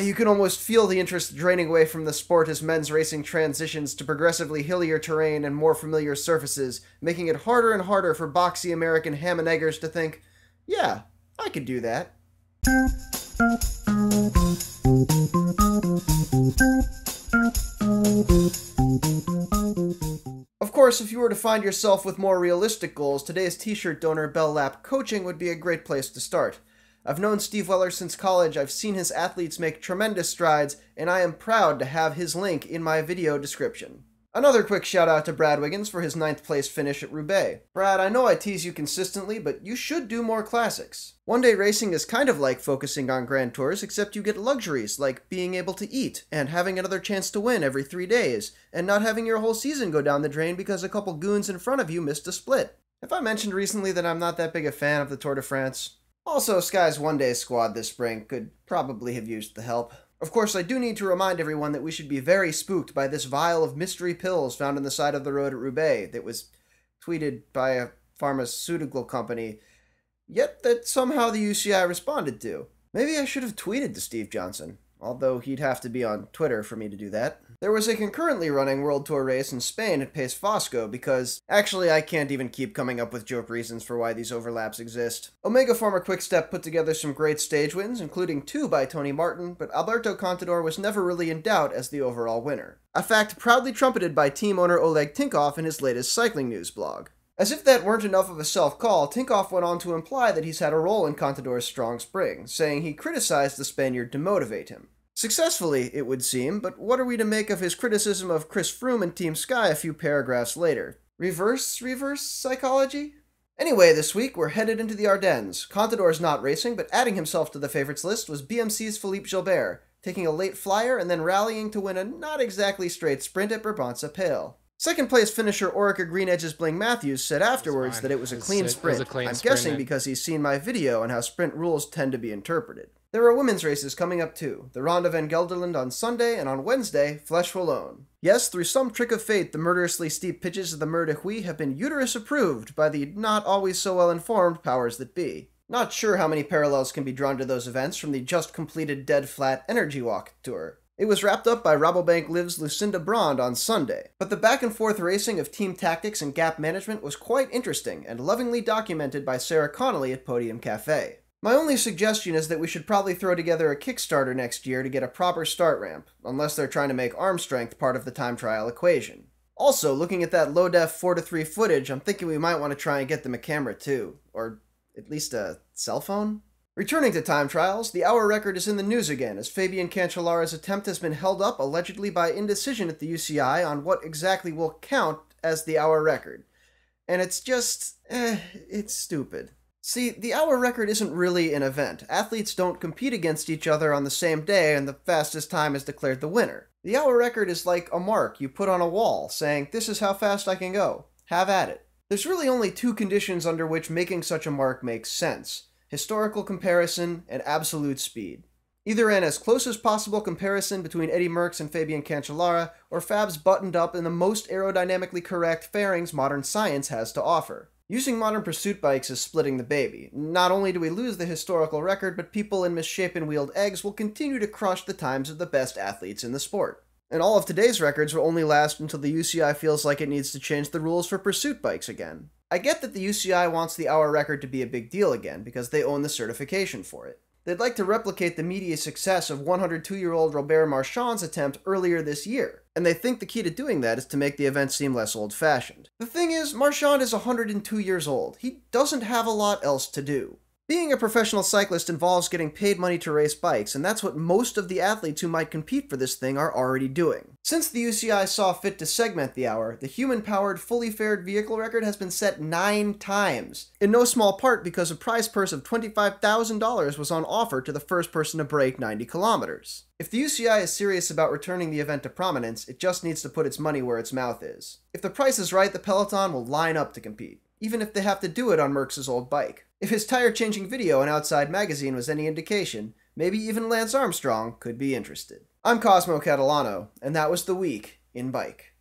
You can almost feel the interest draining away from the sport as men's racing transitions to progressively hillier terrain and more familiar surfaces, making it harder and harder for boxy American ham and eggers to think, yeah, I could do that. Of course, if you were to find yourself with more realistic goals, today's t-shirt donor Bell Lap Coaching would be a great place to start. I've known Steve Weller since college, I've seen his athletes make tremendous strides, and I am proud to have his link in my video description. Another quick shout out to Brad Wiggins for his 9th place finish at Roubaix. Brad, I know I tease you consistently, but you should do more classics. One-day racing is kind of like focusing on Grand Tours, except you get luxuries like being able to eat and having another chance to win every 3 days, and not having your whole season go down the drain because a couple goons in front of you missed a split. Have I mentioned recently that I'm not that big a fan of the Tour de France? Also, Sky's one-day squad this spring could probably have used the help. Of course, I do need to remind everyone that we should be very spooked by this vial of mystery pills found on the side of the road at Roubaix that was tweeted by a pharmaceutical company, yet that somehow the UCI responded to. Maybe I should have tweeted to Steve Johnson, although he'd have to be on Twitter for me to do that. There was a concurrently running World Tour race in Spain at País Vasco because, actually, I can't even keep coming up with joke reasons for why these overlaps exist. Omega Pharma Quickstep put together some great stage wins, including 2 by Tony Martin, but Alberto Contador was never really in doubt as the overall winner. A fact proudly trumpeted by team owner Oleg Tinkoff in his latest cycling news blog. As if that weren't enough of a self-call, Tinkoff went on to imply that he's had a role in Contador's strong spring, saying he criticized the Spaniard to motivate him. Successfully, it would seem, but what are we to make of his criticism of Chris Froome and Team Sky a few paragraphs later? Reverse psychology? Anyway, this week we're headed into the Ardennes. Contador's not racing, but adding himself to the favorites list was BMC's Philippe Gilbert, taking a late flyer and then rallying to win a not exactly straight sprint at Brabantse-Pijl. Second place finisher Orica Green Edge's Blaine Matthews said afterwards that it was a clean sprint. I'm guessing because he's seen my video on how sprint rules tend to be interpreted. There are women's races coming up too. The Ronde van Gelderland on Sunday, and on Wednesday, Flèche Wallonne. Yes, through some trick of fate, the murderously steep pitches of the Mur de Huy have been uterus approved by the not always so well informed powers that be. Not sure how many parallels can be drawn to those events from the just completed Dead Flat Energy Walk tour. It was wrapped up by Rabobank Live's Lucinda Brand on Sunday, but the back-and-forth racing of team tactics and gap management was quite interesting and lovingly documented by Sarah Connolly at Podium Cafe. My only suggestion is that we should probably throw together a Kickstarter next year to get a proper start ramp, unless they're trying to make arm strength part of the time trial equation. Also, looking at that low-def 4:3 footage, I'm thinking we might want to try and get them a camera too, or at least a cell phone? Returning to time trials, the hour record is in the news again, as Fabian Cancellara's attempt has been held up allegedly by indecision at the UCI on what exactly will count as the hour record. And it's just, it's stupid. See, the hour record isn't really an event. Athletes don't compete against each other on the same day and the fastest time is declared the winner. The hour record is like a mark you put on a wall, saying, this is how fast I can go. Have at it. There's really only 2 conditions under which making such a mark makes sense: historical comparison and absolute speed. Either an as close as possible comparison between Eddie Merckx and Fabian Cancellara, or Fabs buttoned up in the most aerodynamically correct fairings modern science has to offer. Using modern pursuit bikes is splitting the baby. Not only do we lose the historical record, but people in misshapen wheeled eggs will continue to crush the times of the best athletes in the sport. And all of today's records will only last until the UCI feels like it needs to change the rules for pursuit bikes again. I get that the UCI wants the hour record to be a big deal again, because they own the certification for it. They'd like to replicate the media success of 102-year-old Robert Marchand's attempt earlier this year, and they think the key to doing that is to make the event seem less old-fashioned. The thing is, Marchand is 102 years old. He doesn't have a lot else to do. Being a professional cyclist involves getting paid money to race bikes, and that's what most of the athletes who might compete for this thing are already doing. Since the UCI saw fit to segment the hour, the human-powered, fully faired vehicle record has been set 9 times, in no small part because a prize purse of $25,000 was on offer to the first person to break 90 kilometers. If the UCI is serious about returning the event to prominence, it just needs to put its money where its mouth is. If the price is right, the peloton will line up to compete, even if they have to do it on Merckx's old bike. If his tire-changing video in Outside Magazine was any indication, maybe even Lance Armstrong could be interested. I'm Cosmo Catalano, and that was the week in bike.